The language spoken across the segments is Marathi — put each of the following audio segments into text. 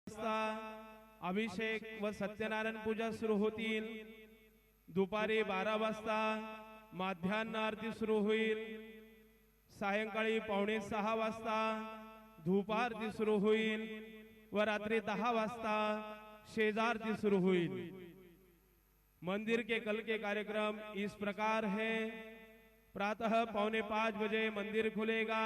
वाजता अभिषेक व सत्यनारायण पूजा सुरू होतील। दुपारी 12 वाजता माध्यान्ह आरती सुरू होईल। सायंकाळी 5:45 वाजता धूप आरती सुरू होईल व रात्री 10 वाजता शेजारती सुरू होईल। मंदिर के कल के कार्यक्रम इस प्रकार है। प्रातः 4:45 बजे मंदिर खुलेगा।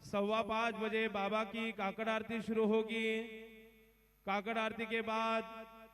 5:15 बजे बाबा की काकड़ आरती शुरू होगी। काकड़ आरती के बाद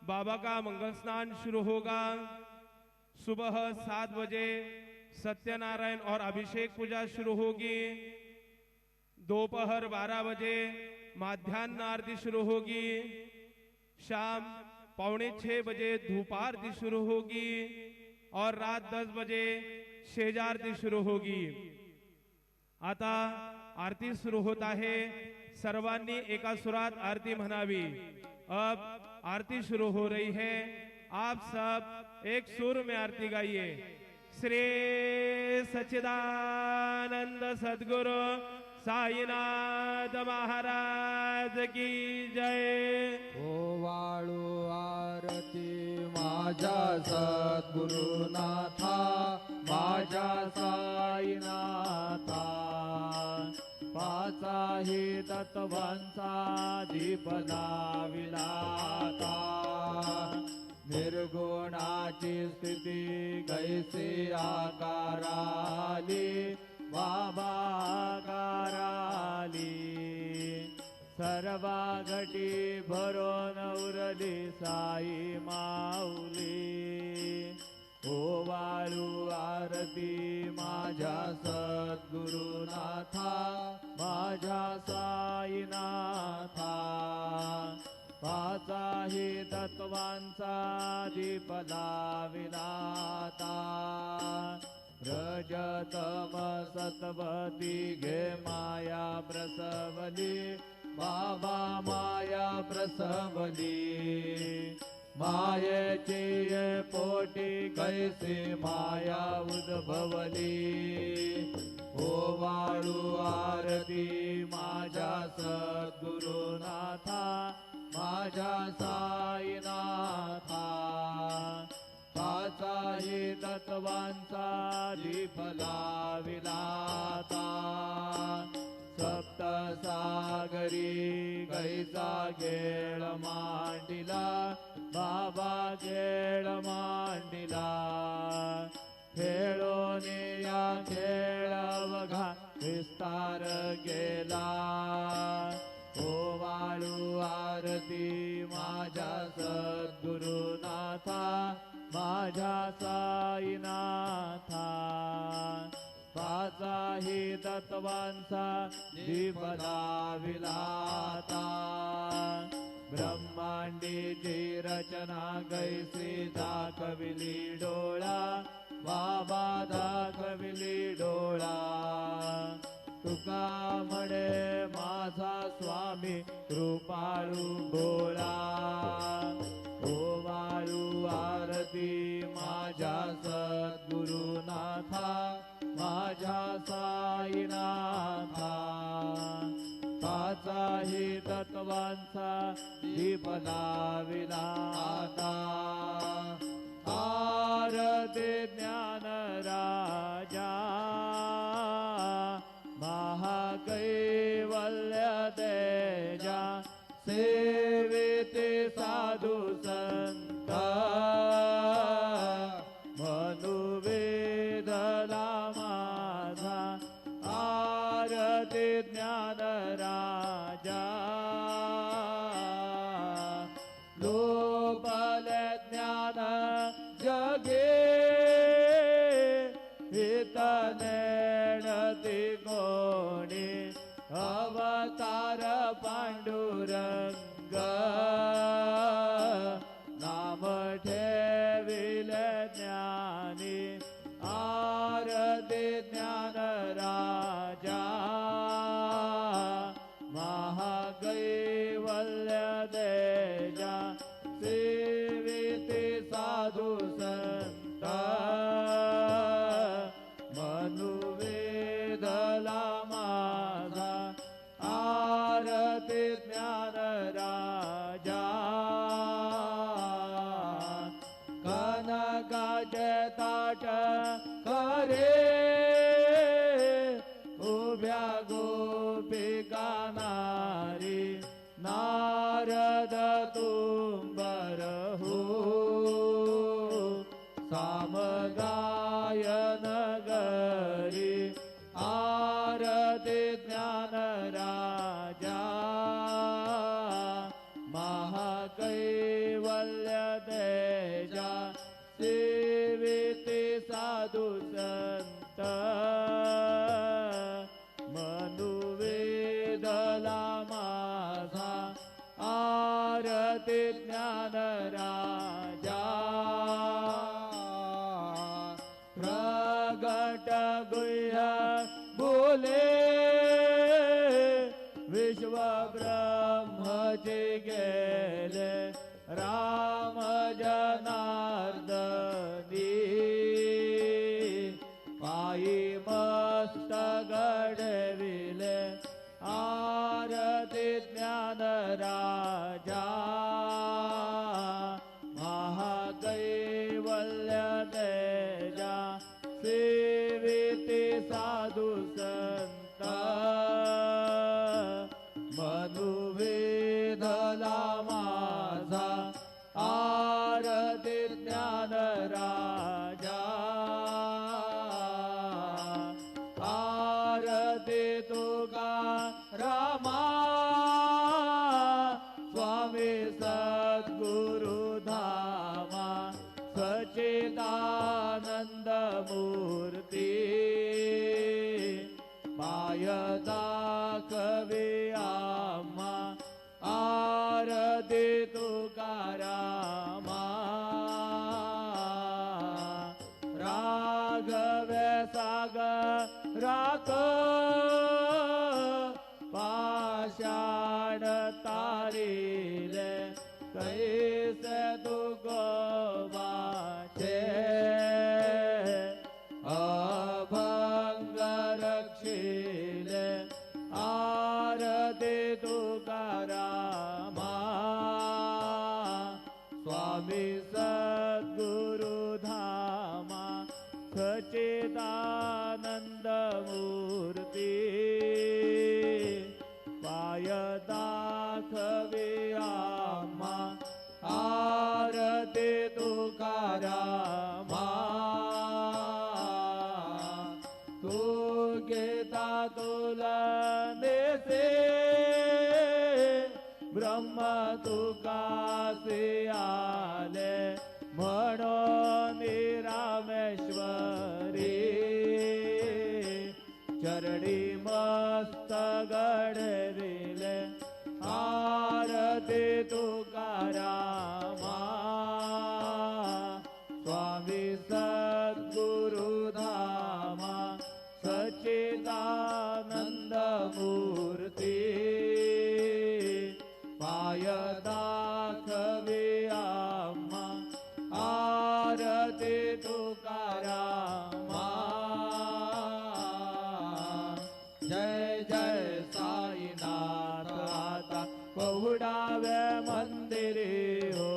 बाबा का मंगल स्नान शुरू होगा। सुबह 7 बजे सत्यनारायण और अभिषेक पूजा शुरू होगी। दोपहर 12 बजे माध्यान्ह आरती शुरू होगी। शाम 5:45 बजे धूप आरती शुरू होगी और रात 10 बजे शेजारती शुरू होगी। आता आरती सुरू होत आहे। सर्वांनी एका सुरात आरती म्हणावी। अब आरती शुरू हो रही है। आप सब एक सुर में आरती गाइए। श्री सच्चिदानंद सद्गुरु साईनाथ महाराज की जय। ओवाळू आरती माझ्या सद्गुरुनाथा, माझ्या साईनाथा। पाचाही तत्वांचा दीप लाविला आता। निर्गुणाची स्थिती कैसी आकाराली, बाबा आकाराली। सर्वा घटी भरून उरली साई माऊली। ओवाळू आरती माझ्या सद्गुरुनाथा, माझ्या साईनाथा। पाचाही तत्वांचा दीप लाविला आता। रजतम सत्वती घे माया प्रसवली, बाबा माया प्रसवली। मायेची पोटी कैसी माया उद्भवली। ओवाळू आरती माझ्या सद्गुरुनाथा, माझ्या साईनाथा। पाचाही तत्वांचा दीप लाविला आता। सप्तसागरी कैसा गेळ मांडिला, बाबा गेळ मांडिला। खेळून या खेळ बघा विस्तार गेला। ओवाळू आरती माझ्या सद्गुरुनाथा, माझ्या साईनाथा। पाचाही तत्वांचा दीप लाविला आता। ब्रह्मांडीची रचना कैसी दाखविली डोळा, बाबा दाखविली डोळा। तुका म्हणे माझा स्वामी कृपाळू भोळा। ओवाळू आरती माझ्या सद्गुरुनाथा, माझ्या साईनाथा। पाचाही तत्वांचा दीप लाविला आता। आरती ज्ञान राजा, महाकैवल्य तेजा। सेविते साधू संत, मनुवेदला माझा। आरती ज्ञान राजा, लोपले ज्ञान जगे। हितनेणती कोणी अवतार पांडुरंग। वाट करे उभ्या गोपिका नारी नारद तुंबर हो सामगायन गरी आरती ज्ञान राजा महाकैवल्य तेजा सेविते साधु संत मनुवेदला माझा आरती ज्ञान राजा प्रगट गुह्य बोले विश्व ब्रह्मचे गेले राम जनार्दनी पायी मस्त घडविले आरती ज्ञान राजा महाकैवल्य तेजा सेविते साधु संत मनुवेदला माझा आरती ज्ञान राजा आरती तुका रामा स्वामी सद्गुरु धामा सच्चिदानंद मूर्ती पाय दाखवे आम्हा आरती तुकारामा राघव सागराक पाषाण तारिले कैसे तू गोवाचे अभंग रक्षिले आरती तुकारामा स्वामी सद्गुरु धामा सच्चिदानंद मूर्ती पाय दाखवे आम्हा आरती तुकारामा तू गीता तुला नेसे ब्रह्म तुकासे आले म्हणून रामेश्वरी चरणी मस्त घडविले आरती तुकारामा स्वामी सद्गुरु धामा सच्चिदानंद मूर्ती पाय दाखवे आम्हा आरती तुकारामा जय जय साईनाथ आता पहुडाव्या मंदिरे हो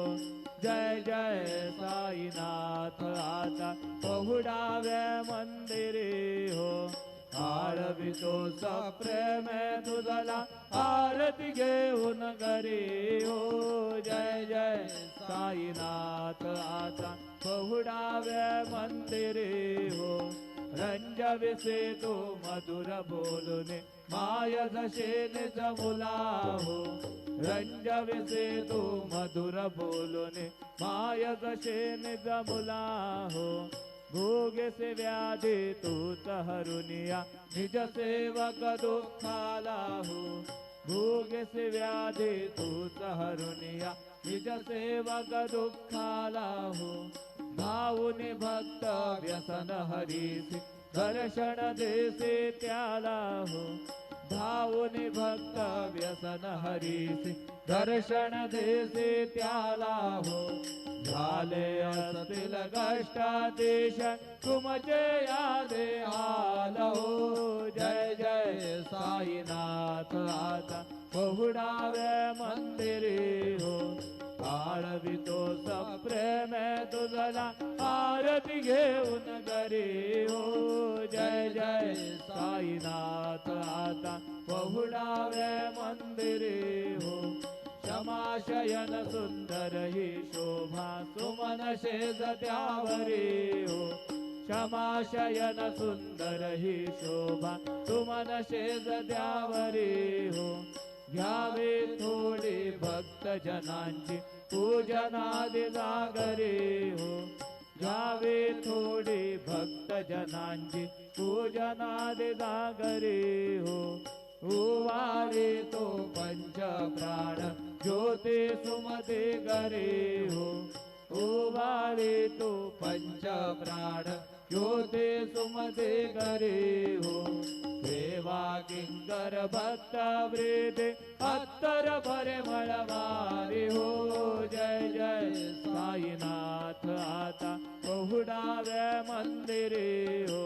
जय जय साईनाथ आता पहुडाव्या मंदिरे हो आळवितो सप्रेम तुझला आरती घेऊन घरी हो जय जय साईनाथ आता पहुडाव्या मंदिरे हो रंजविसे तो मधुर बोलूने माय जसे निज मुला हो रंजविसे तो मधुर बोलूने माय जसे निज मुला हो भोगे से व्याधी तू हरुनिया निज सेवक दुःखाला हो भोगे से व्याधी तू हरुनिया निज सेवक दुःखाला हो धावून भक्त व्यसन हरीसी दर्शन देसे त्याला हो धावून भक्त व्यसन हरीसी दर्शन देसे त्याला हो झाले असतील कष्टादेश तुमचे यादे हाल हो जय जय साईनाथ आता पहुडाव्या मंदिरे हो आळवितो सप्रेम तुझला आरती घेऊन घरी हो जय जय साईनाथ आता पहुडावे मंदिरे हो क्षमाशयन सुंदर ही शोभा सुमन शेज त्यावरी हो क्षमाशयन सुंदर ही शोभा सुमन शेज द्यावरी हो घ्यावे थोडी भक्त जनांची पूजनादि जागरे हो घ्यावे थोडी भक्त जनांची पूजनादि जागरे हो उवारे तो पंच प्राण ज्योती सुमते गरे हो उवारे तो पंच प्राण ज्योती सुमते गरे हो सेवा किंकर भक्त वृद्ध अत्तर भरे मळवारे हो जय जय साईनाथ आता पहुडावे मंदिरे हो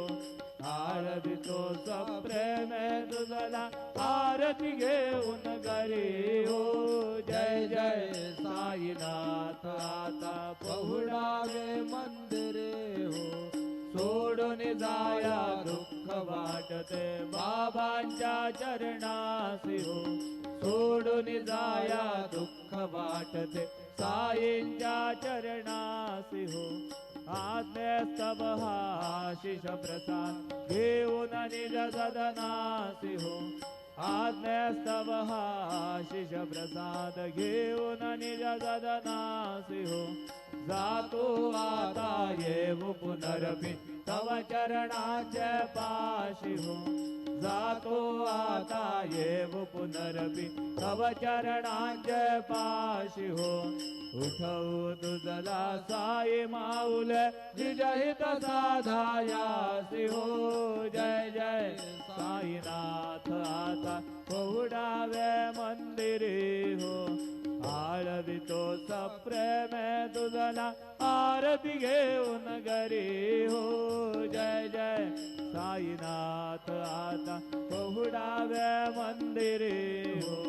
आरतीतो सप्रेम तुझला आरती घेऊन घरी हो जय जय साईनाथ आता पहुडावे मंदिरे हो सोडून जाया दुःख वाटते बाबांच्या चरणासी हो सोडून जाया दुःख वाटते साईंच्या चरणासी हो आज्ञेस्तव हा आशिष प्रसाद घेऊन निज सदनासी हो आज्ञेस्तव हा आशिष प्रसाद घेऊन निज सदनासी हो जातो आता येऊ पुनरपि तव चरणाचे पाशी हो जातो आता येऊ पुनरपि तव चरणाचे पाशी हो उठव तुझला साई माऊल जिजहित साधायासी हो जय जय साईनाथ आता पहुडावे मंदिरे हो आळवितो सप्रेम तुझला आरती घेऊन घरी हो जय जय साईनाथ आता पहुडावे मंदिरे हो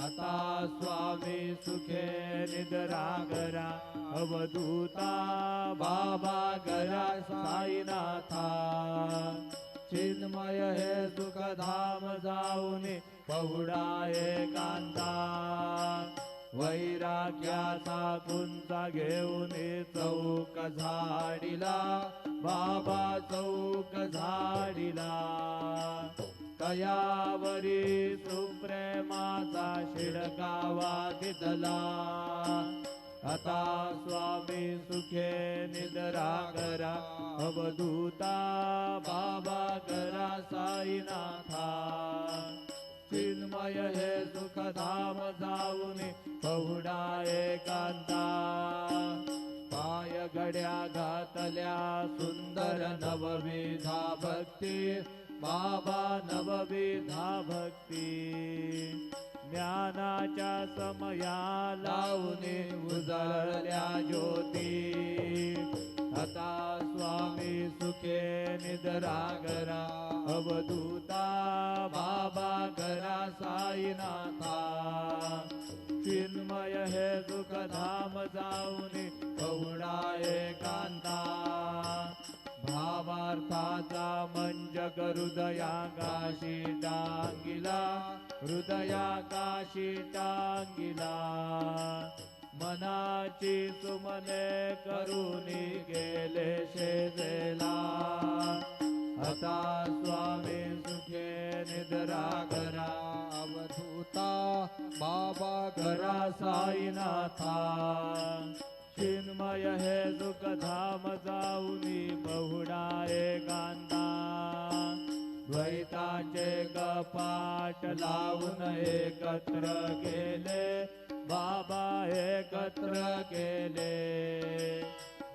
आता स्वामी सुखे निद्रा करा अवधूता बाबा करा साईनाथा चिन्मय हे सुखधाम जाऊन पहुडा एकांता वैराग्याचा कुंचा घेऊन चौक झाडीला बाबा चौक झाडीला कयावरी सुप्रेमाचा शिडकावा दिदला आता स्वामी सुखे निद्रा करा अवधूता बाबा करा साईनाथा चिन्मय हे सुखधाम जाऊन पहुडा एकांता पाय घड्या घातल्या सुंदर नवविधा भक्ती बाबा नवविधा भक्ती ज्ञानाच्या समया लावून उजळल्या ज्योती आता स्वामी सुखे निद्रा करा अवधूता बाबा करा साईनाथा चिन्मय हे सुखधाम जाऊन पहुडा एकांता भावार्थाचा मंजक हृदयाकाशी टांगिला हृदयाकाशी टांगिला मनाची सुमने करुणी गेले शेजेला आता स्वामी सुखे निद्रा करा अवधूता बाबा करा साईनाथा चिन्मय हे सुखधाम जाऊनी बहुडा एकांता द्वैताचे कपाट लावून एकत्र केले बाबा एकत्र केले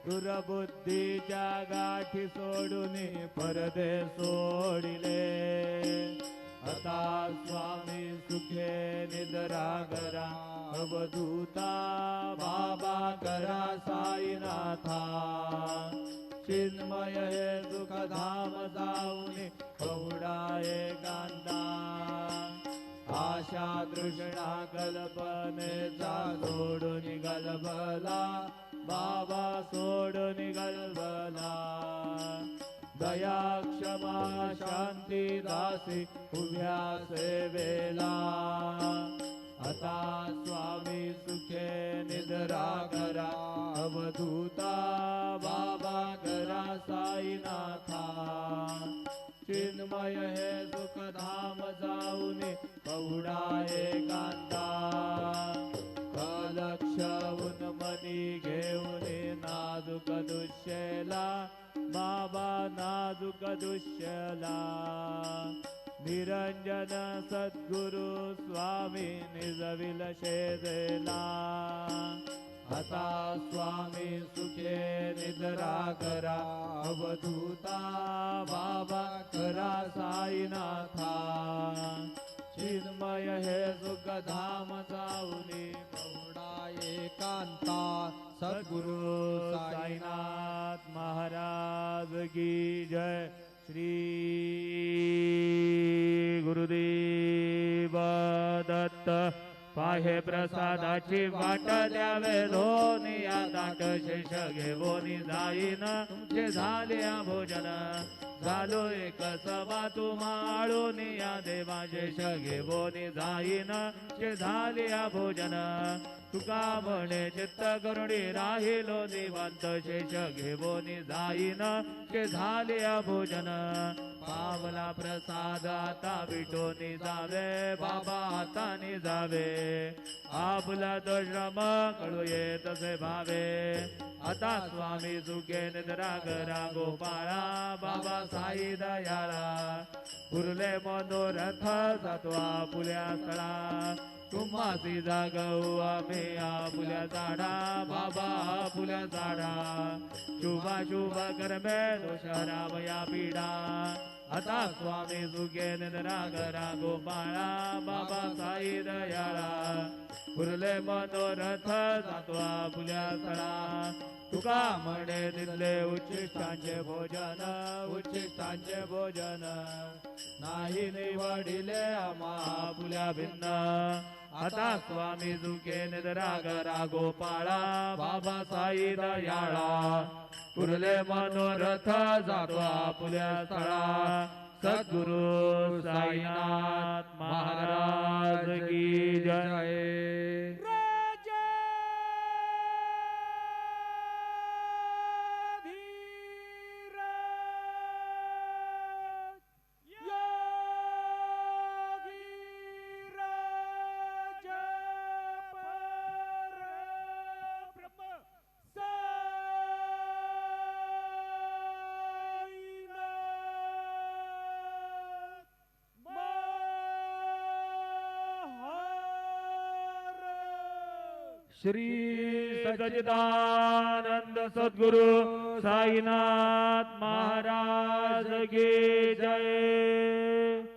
दुर्बुद्धीच्या गाठी सोडून परदे सोडिले आता स्वामी सुखे निद्रा करा अवधूता बाबा करा साईनाथा चिन्मय हे सुखधाम जाऊन पहुडा एकांता आशा तृष्णा कल्पनेचा सोडून गलबला बाबा सोडून गलबला दया क्षमा शांती दासी उभ्या सेवेला आता स्वामी सुखे निद्रा करा अवधूता बाबा करा साईनाथा चिन्मय हे सुखधाम जाऊन कवडा एकांता कलक्ष उन्मनी घेऊन नाजुक दुष्यला बाबा नाजुक दुष्यला निरंजन सद्गुरु स्वामी निजविल शेजला आता स्वामी सुखे निद्रा करा अवधूता बाबा करा साईनाथा चिन्मय हे सुखधाम जाऊनी कवडा एकांता सद्गुरु साईनाथ महाराज की जय श्री गुरुदेव दत्त पाहे प्रसादाची वाट द्यावे दोन्ही दाट शेष घेऊन जाईन तुमचे झाले भोजन झालो एक सभा तुम्हाळून या देवाचे घेऊन जाईन जे झाले भोजन तुका म्हणे चित्त करुणी राहिलो निवांत शेष घेऊन जाईन जे झाले भोजन पावला प्रसाद आता विटोनी जावे बाबा हाताने जावे आपला तो श्रम कळू तसे भावे आता स्वामी सुखे निद्रा करा गोपाळा बाबा साई दयाळा उरले मनोरथ जातो आपुल्या स्थळा तुम्हासी जागऊ आम्ही आपुल्या झाडा बाबा आपुल्या झाडा शुभा शुभ कर्मे दोषरावया पीडा आता स्वामी सुखे निद्रा करा गोपाळा बाबा साई दयाळा उरले मनोरथ जातो आपुल्या स्थळा तुका म्हणे दिले उच्चिष्टांचे भोजन उच्चिष्टांचे भोजन नाही निवडिले आम्हा आपुल्या भिन्न आता स्वामी सुखे निद्रा करा गोपाळा बाबा साई दयाळा उरले मनोरथ जातो आपुल्या स्थळा सद्गुरु साईनाथ महाराज की जय श्री सच्चिदानंद सद्गुरु साईनाथ महाराज की जय।